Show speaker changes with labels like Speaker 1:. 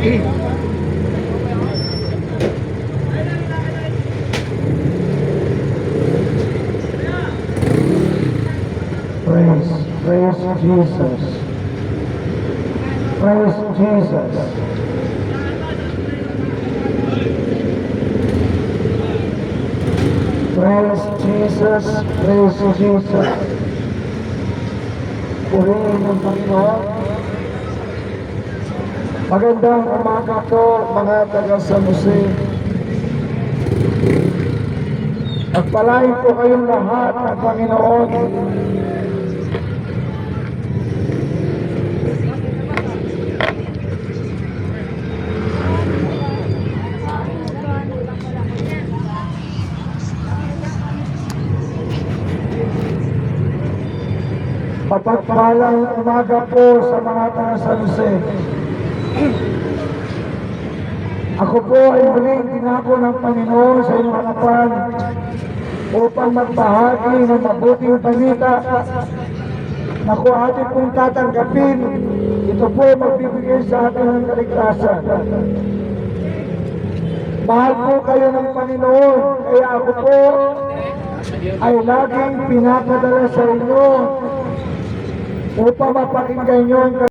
Speaker 1: Praise Jesus. Praise Jesus. Praise Jesus. Praise Jesus. Purihin ng Panginoon. Magandang umaga po mga taga San Jose. Pagpalain po kayong lahat ng Panginoon. Pagpalang umaga po sa mga taga San Jose. Ako po ay muling tinako ng Panginoon sa inyong harapan upang magbahagi ng mabuting balita na kung atin pong tatanggapin, ito po magbibigay sa atin ng kaligtasan. Mahal po kayo ng Panginoon, kaya ako po ay laging pinapadala sa inyo upang mapakinggan nyo ang